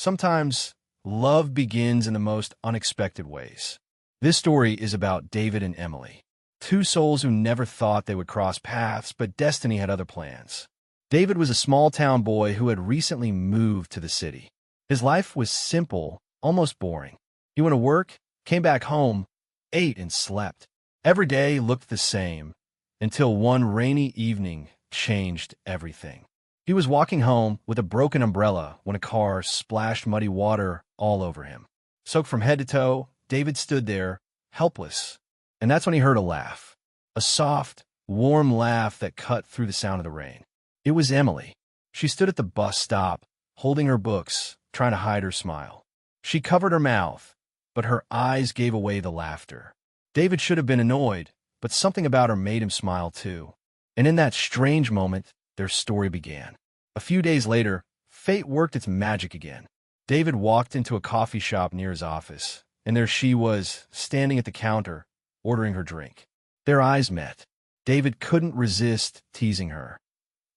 Sometimes love begins in the most unexpected ways. This story is about David and Emily, two souls who never thought they would cross paths, but destiny had other plans. David was a small-town boy who had recently moved to the city. His life was simple, almost boring. He went to work, came back home, ate and slept. Every day looked the same, until one rainy evening changed everything. He was walking home with a broken umbrella when a car splashed muddy water all over him. Soaked from head to toe, David stood there, helpless. And that's when he heard a laugh. A soft, warm laugh that cut through the sound of the rain. It was Emily. She stood at the bus stop, holding her books, trying to hide her smile. She covered her mouth, but her eyes gave away the laughter. David should have been annoyed, but something about her made him smile too. And in that strange moment, their story began. A few days later, fate worked its magic again. David walked into a coffee shop near his office, and there she was, standing at the counter, ordering her drink. Their eyes met. David couldn't resist teasing her.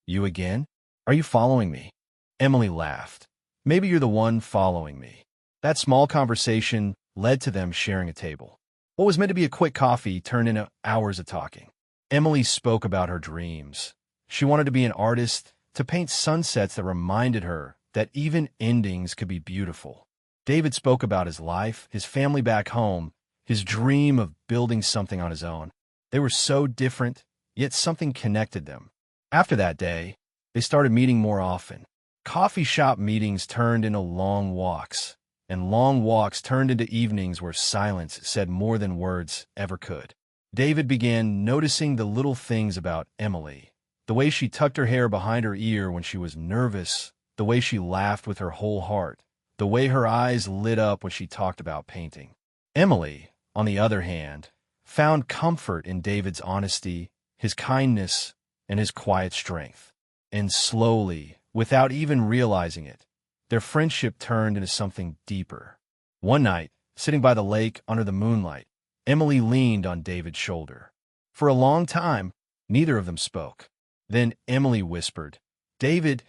"You again? Are you following me?" Emily laughed. "Maybe you're the one following me." That small conversation led to them sharing a table. What was meant to be a quick coffee turned into hours of talking. Emily spoke about her dreams. She wanted to be an artist, to paint sunsets that reminded her that even endings could be beautiful. David spoke about his life, his family back home, his dream of building something on his own. They were so different, yet something connected them. After that day, they started meeting more often. Coffee shop meetings turned into long walks, and long walks turned into evenings where silence said more than words ever could. David began noticing the little things about Emily. The way she tucked her hair behind her ear when she was nervous, the way she laughed with her whole heart, the way her eyes lit up when she talked about painting. Emily, on the other hand, found comfort in David's honesty, his kindness, and his quiet strength. And slowly, without even realizing it, their friendship turned into something deeper. One night, sitting by the lake under the moonlight, Emily leaned on David's shoulder. For a long time, neither of them spoke. Then Emily whispered, "David,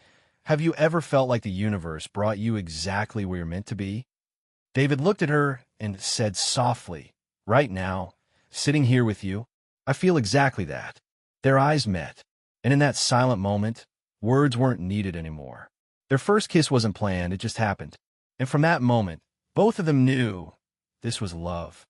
have you ever felt like the universe brought you exactly where you're meant to be?" David looked at her and said softly, "Right now, sitting here with you, I feel exactly that." Their eyes met, and in that silent moment, words weren't needed anymore. Their first kiss wasn't planned, it just happened. And from that moment, both of them knew this was love.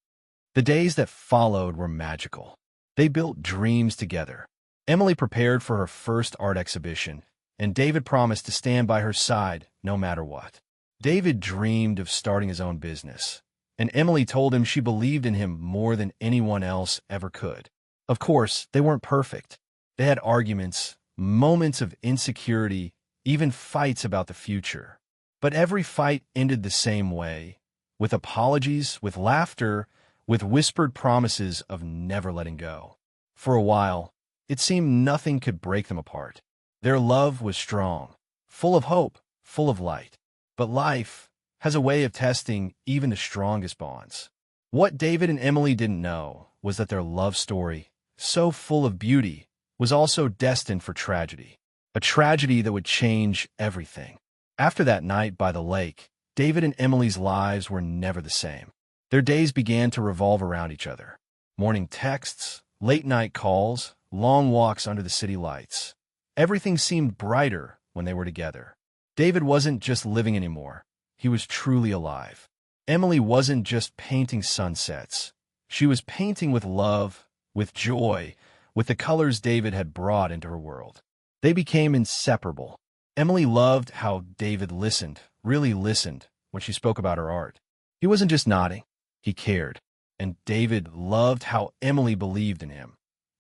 The days that followed were magical. They built dreams together. Emily prepared for her first art exhibition, and David promised to stand by her side no matter what. David dreamed of starting his own business, and Emily told him she believed in him more than anyone else ever could. Of course, they weren't perfect. They had arguments, moments of insecurity, even fights about the future. But every fight ended the same way, with apologies, with laughter, with whispered promises of never letting go. For a while, it seemed nothing could break them apart. Their love was strong, full of hope, full of light. But life has a way of testing even the strongest bonds. What David and Emily didn't know was that their love story, so full of beauty, was also destined for tragedy. A tragedy that would change everything. After that night by the lake, David and Emily's lives were never the same. Their days began to revolve around each other. Morning texts, late-night calls, long walks under the city lights. Everything seemed brighter when they were together. David wasn't just living anymore. He was truly alive. Emily wasn't just painting sunsets. She was painting with love, with joy, with the colors David had brought into her world. They became inseparable. Emily loved how David listened, really listened, when she spoke about her art. He wasn't just nodding. He cared. And David loved how Emily believed in him,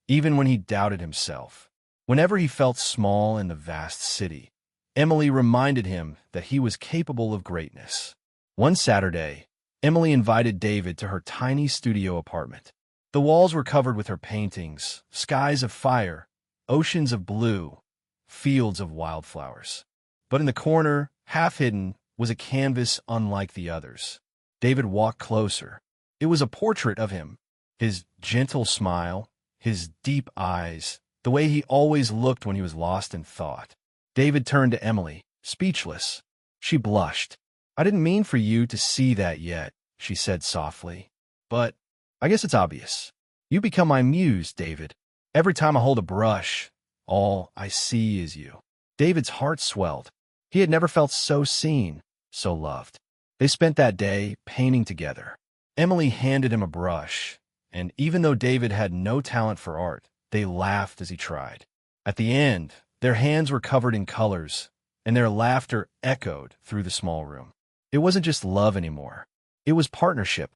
even when he doubted himself. Whenever he felt small in the vast city, Emily reminded him that he was capable of greatness. One Saturday, Emily invited David to her tiny studio apartment. The walls were covered with her paintings, skies of fire, oceans of blue, fields of wildflowers. But in the corner, half hidden, was a canvas unlike the others. David walked closer. It was a portrait of him. His gentle smile, his deep eyes, the way he always looked when he was lost in thought. David turned to Emily, speechless. She blushed. I didn't mean for you to see that yet, she said softly. But I guess it's obvious. You become my muse, David. Every time I hold a brush, all I see is you. David's heart swelled. He had never felt so seen, so loved. They spent that day painting together. Emily handed him a brush, and even though David had no talent for art, they laughed as he tried. At the end, their hands were covered in colors, and their laughter echoed through the small room. It wasn't just love anymore. It was partnership,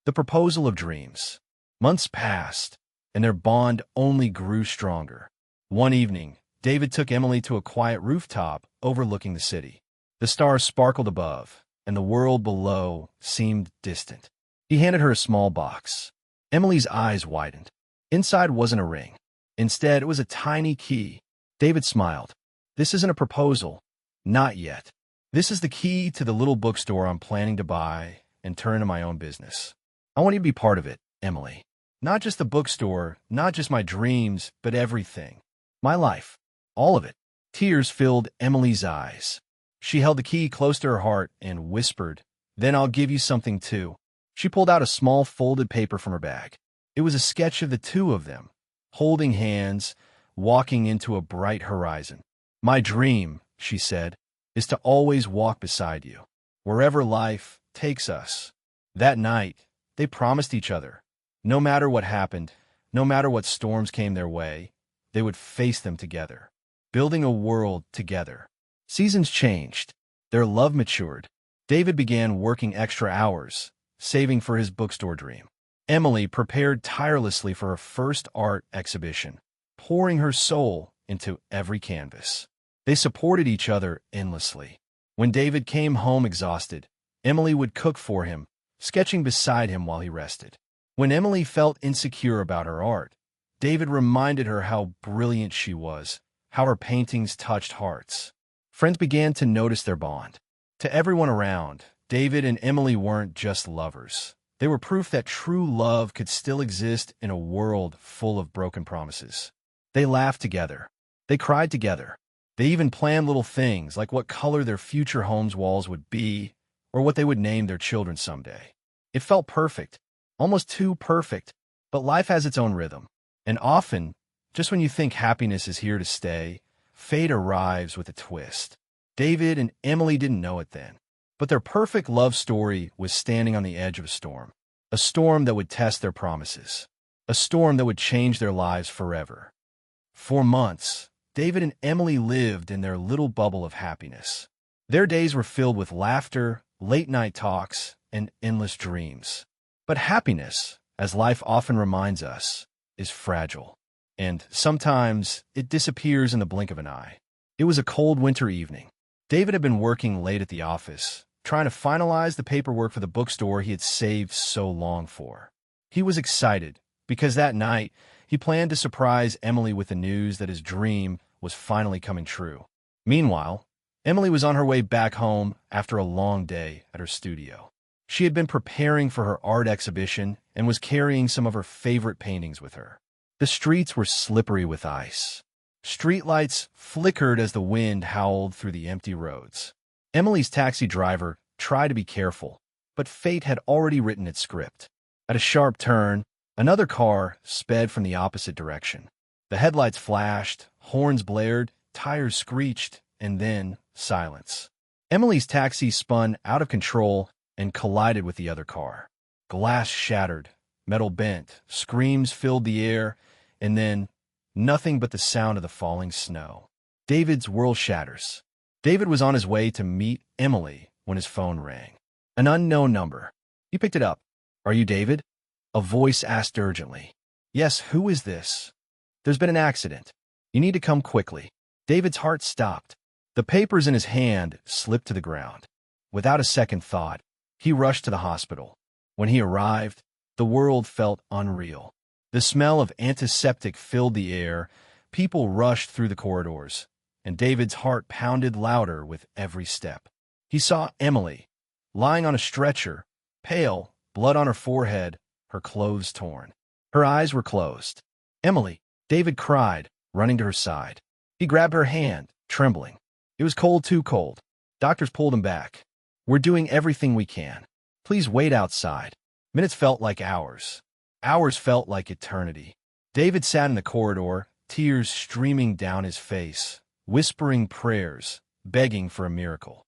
the proposal of dreams. Months passed, and their bond only grew stronger. One evening, David took Emily to a quiet rooftop overlooking the city. The stars sparkled above, and the world below seemed distant. He handed her a small box. Emily's eyes widened. Inside wasn't a ring. Instead, it was a tiny key. David smiled. This isn't a proposal. Not yet. This is the key to the little bookstore I'm planning to buy and turn into my own business. I want you to be part of it, Emily. Not just the bookstore, not just my dreams, but everything. My life. All of it. Tears filled Emily's eyes. She held the key close to her heart and whispered, "Then I'll give you something too." She pulled out a small folded paper from her bag. It was a sketch of the two of them, holding hands, walking into a bright horizon. "My dream," she said, "is to always walk beside you, wherever life takes us." That night, they promised each other, no matter what happened, no matter what storms came their way, they would face them together, building a world together. Seasons changed. Their love matured. David began working extra hours, saving for his bookstore dream. Emily prepared tirelessly for her first art exhibition, pouring her soul into every canvas. They supported each other endlessly. When David came home exhausted, Emily would cook for him, sketching beside him while he rested. When Emily felt insecure about her art, David reminded her how brilliant she was, how her paintings touched hearts. Friends began to notice their bond. To everyone around, David and Emily weren't just lovers. They were proof that true love could still exist in a world full of broken promises. They laughed together. They cried together. They even planned little things like what color their future home's walls would be or what they would name their children someday. It felt perfect, almost too perfect, but life has its own rhythm. And often, just when you think happiness is here to stay, fate arrives with a twist. David and Emily didn't know it then, but their perfect love story was standing on the edge of a storm that would test their promises, a storm that would change their lives forever. For months, David and Emily lived in their little bubble of happiness. Their days were filled with laughter, late-night talks, and endless dreams. But happiness, as life often reminds us, is fragile, and sometimes it disappears in the blink of an eye. It was a cold winter evening. David had been working late at the office, trying to finalize the paperwork for the bookstore he had saved so long for. He was excited because that night he planned to surprise Emily with the news that his dream was finally coming true. Meanwhile, Emily was on her way back home after a long day at her studio. She had been preparing for her art exhibition and was carrying some of her favorite paintings with her. The streets were slippery with ice. Streetlights flickered as the wind howled through the empty roads. Emily's taxi driver tried to be careful, but fate had already written its script. At a sharp turn, another car sped from the opposite direction. The headlights flashed, horns blared, tires screeched, and then silence. Emily's taxi spun out of control and collided with the other car. Glass shattered, metal bent, screams filled the air, and then nothing but the sound of the falling snow. David's world shatters. David was on his way to meet Emily when his phone rang. An unknown number. He picked it up. "Are you David?" A voice asked urgently. "Yes, who is this?" "There's been an accident. You need to come quickly." David's heart stopped. The papers in his hand slipped to the ground. Without a second thought, he rushed to the hospital. When he arrived, the world felt unreal. The smell of antiseptic filled the air, people rushed through the corridors, and David's heart pounded louder with every step. He saw Emily, lying on a stretcher, pale, blood on her forehead, her clothes torn. Her eyes were closed. "Emily!" David cried, running to her side. He grabbed her hand, trembling. It was cold, too cold. Doctors pulled him back. We're doing everything we can. Please wait outside. Minutes felt like hours. Hours felt like eternity. David sat in the corridor, tears streaming down his face, whispering prayers, begging for a miracle.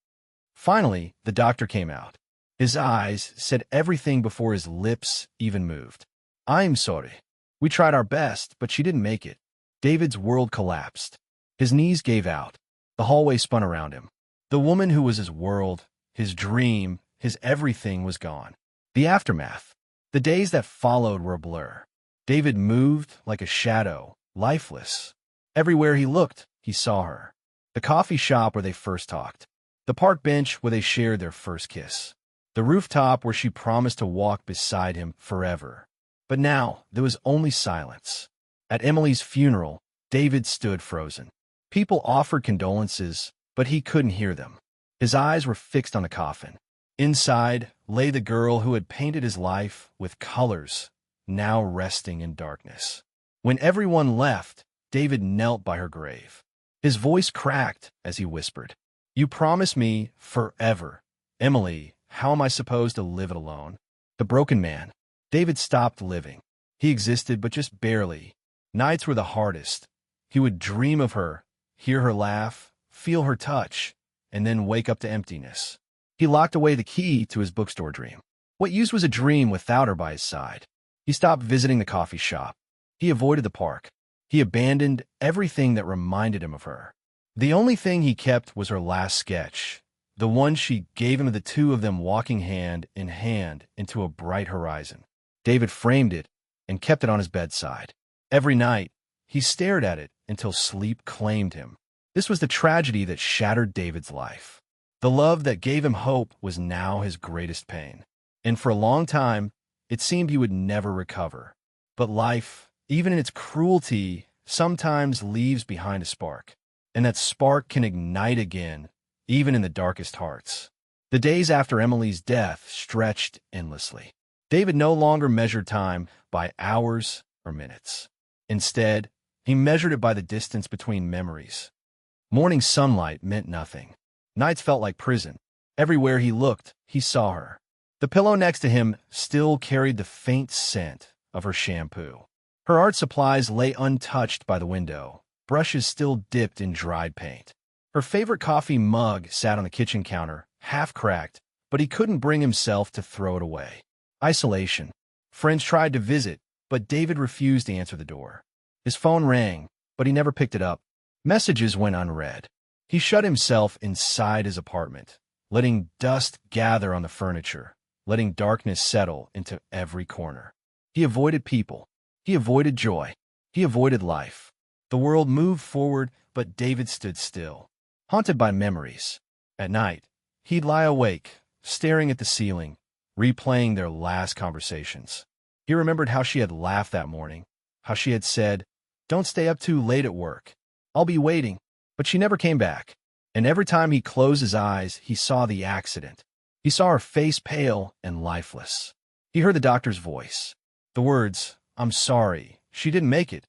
Finally, the doctor came out. His eyes said everything before his lips even moved. "I'm sorry. We tried our best, but she didn't make it." David's world collapsed. His knees gave out. The hallway spun around him. The woman who was his world, his dream, his everything was gone. The aftermath. The days that followed were a blur. David moved like a shadow, lifeless. Everywhere he looked, he saw her. The coffee shop where they first talked. The park bench where they shared their first kiss. The rooftop where she promised to walk beside him forever. But now, there was only silence. At Emily's funeral, David stood frozen. People offered condolences, but he couldn't hear them. His eyes were fixed on the coffin. Inside lay the girl who had painted his life with colors, now resting in darkness. When everyone left, David knelt by her grave. His voice cracked as he whispered, "You promised me forever. Emily, how am I supposed to live it alone?" The broken man. David stopped living. He existed, but just barely. Nights were the hardest. He would dream of her, hear her laugh, feel her touch, and then wake up to emptiness. He locked away the key to his bookstore dream. What use was a dream without her by his side? He stopped visiting the coffee shop. He avoided the park. He abandoned everything that reminded him of her. The only thing he kept was her last sketch, the one she gave him of the two of them walking hand in hand into a bright horizon. David framed it and kept it on his bedside. Every night, he stared at it until sleep claimed him. This was the tragedy that shattered David's life. The love that gave him hope was now his greatest pain. And for a long time, it seemed he would never recover. But life, even in its cruelty, sometimes leaves behind a spark. And that spark can ignite again, even in the darkest hearts. The days after Emily's death stretched endlessly. David no longer measured time by hours or minutes. Instead, he measured it by the distance between memories. Morning sunlight meant nothing. Nights felt like prison. Everywhere he looked, he saw her. The pillow next to him still carried the faint scent of her shampoo. Her art supplies lay untouched by the window, brushes still dipped in dried paint. Her favorite coffee mug sat on the kitchen counter, half cracked, but he couldn't bring himself to throw it away. Isolation. Friends tried to visit, but David refused to answer the door. His phone rang, but he never picked it up. Messages went unread. He shut himself inside his apartment, letting dust gather on the furniture, letting darkness settle into every corner. He avoided people. He avoided joy. He avoided life. The world moved forward, but David stood still, haunted by memories. At night, he'd lie awake, staring at the ceiling, replaying their last conversations. He remembered how she had laughed that morning, how she had said, "Don't stay up too late at work. I'll be waiting." But she never came back. And every time he closed his eyes, he saw the accident. He saw her face pale and lifeless. He heard the doctor's voice. The words, "I'm sorry, she didn't make it,"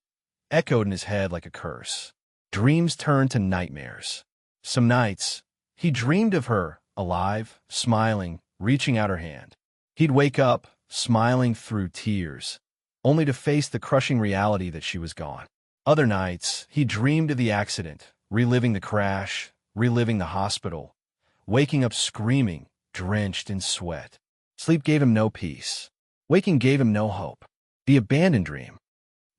echoed in his head like a curse. Dreams turned to nightmares. Some nights, he dreamed of her, alive, smiling, reaching out her hand. He'd wake up, smiling through tears, only to face the crushing reality that she was gone. Other nights, he dreamed of the accident, reliving the crash, reliving the hospital, waking up screaming, drenched in sweat. Sleep gave him no peace. Waking gave him no hope. The abandoned dream.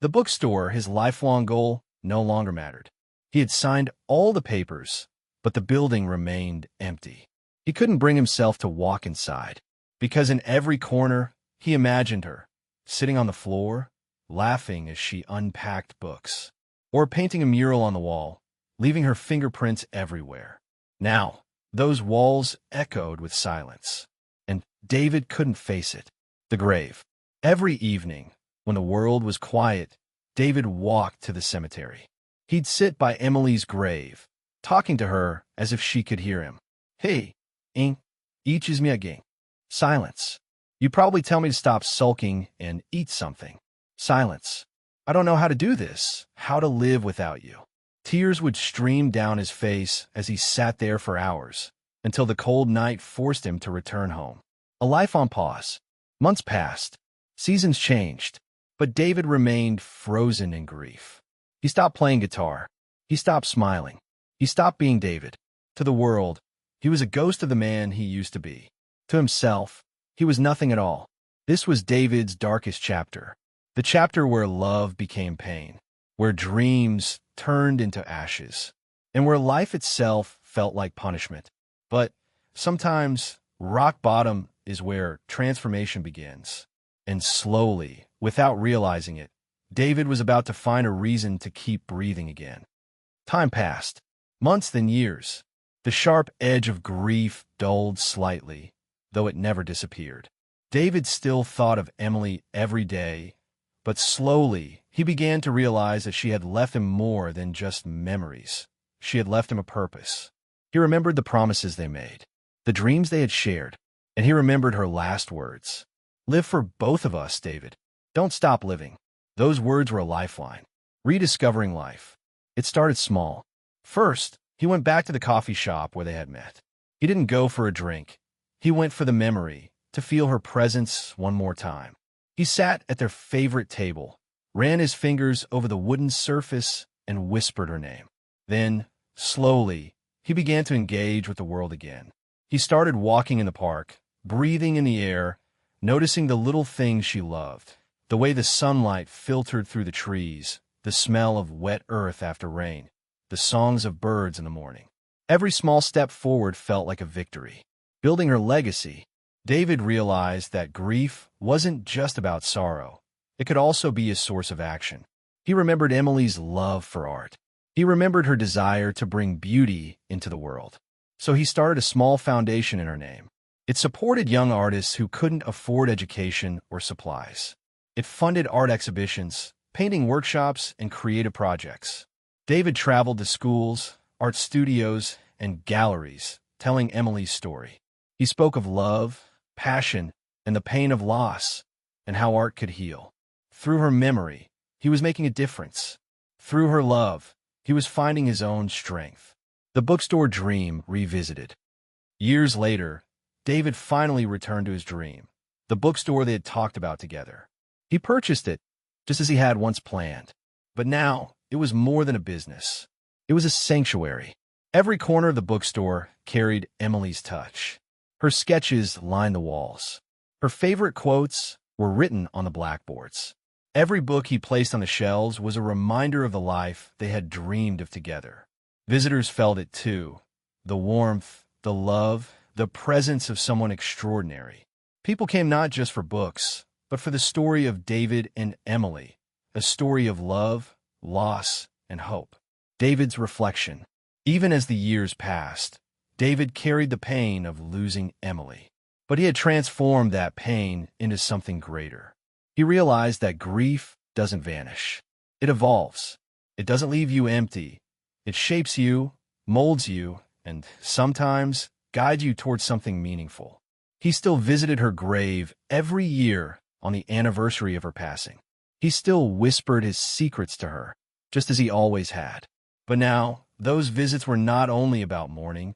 The bookstore, his lifelong goal, no longer mattered. He had signed all the papers, but the building remained empty. He couldn't bring himself to walk inside, because in every corner, he imagined her, sitting on the floor, laughing as she unpacked books, or painting a mural on the wall, leaving her fingerprints everywhere. Now, those walls echoed with silence, and David couldn't face it. The grave. Every evening, when the world was quiet, David walked to the cemetery. He'd sit by Emily's grave, talking to her as if she could hear him. "Hey, hein, each is me again." Silence. "You probably tell me to stop sulking and eat something." Silence. "I don't know how to do this, how to live without you." Tears would stream down his face as he sat there for hours, until the cold night forced him to return home. A life on pause. Months passed. Seasons changed. But David remained frozen in grief. He stopped playing guitar. He stopped smiling. He stopped being David. To the world, he was a ghost of the man he used to be. To himself, he was nothing at all. This was David's darkest chapter. The chapter where love became pain, where dreams turned into ashes, and where life itself felt like punishment. But sometimes rock bottom is where transformation begins. And slowly, without realizing it, David was about to find a reason to keep breathing again. Time passed. Months then years. The sharp edge of grief dulled slightly, though it never disappeared. David still thought of Emily every day, but slowly he began to realize that she had left him more than just memories. She had left him a purpose. He remembered the promises they made, the dreams they had shared, and he remembered her last words. "Live for both of us, David. Don't stop living." Those words were a lifeline. Rediscovering life. It started small. First, he went back to the coffee shop where they had met. He didn't go for a drink. He went for the memory, to feel her presence one more time. He sat at their favorite table, ran his fingers over the wooden surface, and whispered her name. Then, slowly, he began to engage with the world again. He started walking in the park, breathing in the air, noticing the little things she loved, the way the sunlight filtered through the trees, the smell of wet earth after rain, the songs of birds in the morning. Every small step forward felt like a victory. Building her legacy, David realized that grief wasn't just about sorrow. It could also be a source of action. He remembered Emily's love for art. He remembered her desire to bring beauty into the world. So he started a small foundation in her name. It supported young artists who couldn't afford education or supplies. It funded art exhibitions, painting workshops, and creative projects. David traveled to schools, art studios, and galleries, telling Emily's story. He spoke of love, passion, and the pain of loss, and how art could heal. Through her memory, he was making a difference. Through her love, he was finding his own strength. The bookstore dream revisited. Years later, David finally returned to his dream, the bookstore they had talked about together. He purchased it, just as he had once planned. But now, it was more than a business. It was a sanctuary. Every corner of the bookstore carried Emily's touch. Her sketches lined the walls. Her favorite quotes were written on the blackboards. Every book he placed on the shelves was a reminder of the life they had dreamed of together. Visitors felt it too. The warmth, the love, the presence of someone extraordinary. People came not just for books, but for the story of David and Emily, a story of love, loss, and hope. David's reflection. Even as the years passed, David carried the pain of losing Emily. But he had transformed that pain into something greater. He realized that grief doesn't vanish. It evolves. It doesn't leave you empty. It shapes you, molds you, and sometimes guides you towards something meaningful. He still visited her grave every year on the anniversary of her passing. He still whispered his secrets to her, just as he always had. But now, those visits were not only about mourning,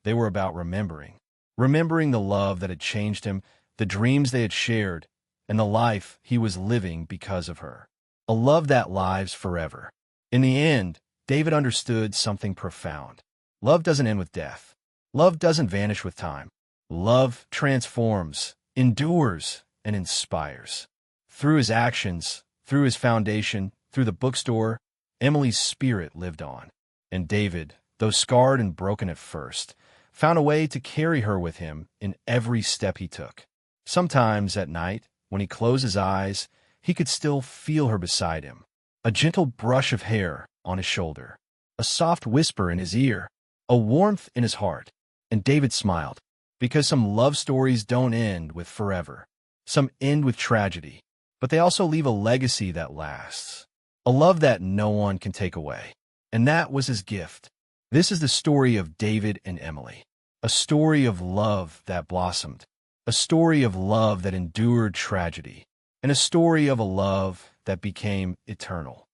they were about remembering. Remembering the love that had changed him, the dreams they had shared, and the life he was living because of her. A love that lives forever. In the end, David understood something profound. Love doesn't end with death. Love doesn't vanish with time. Love transforms, endures, and inspires. Through his actions, through his foundation, through the bookstore, Emily's spirit lived on. And David, though scarred and broken at first, found a way to carry her with him in every step he took. Sometimes at night, when he closed his eyes, he could still feel her beside him. A gentle brush of hair on his shoulder, a soft whisper in his ear, a warmth in his heart. And David smiled, because some love stories don't end with forever. Some end with tragedy, but they also leave a legacy that lasts. A love that no one can take away. And that was his gift. This is the story of David and Emily. A story of love that blossomed. A story of love that endured tragedy. And a story of a love that became eternal.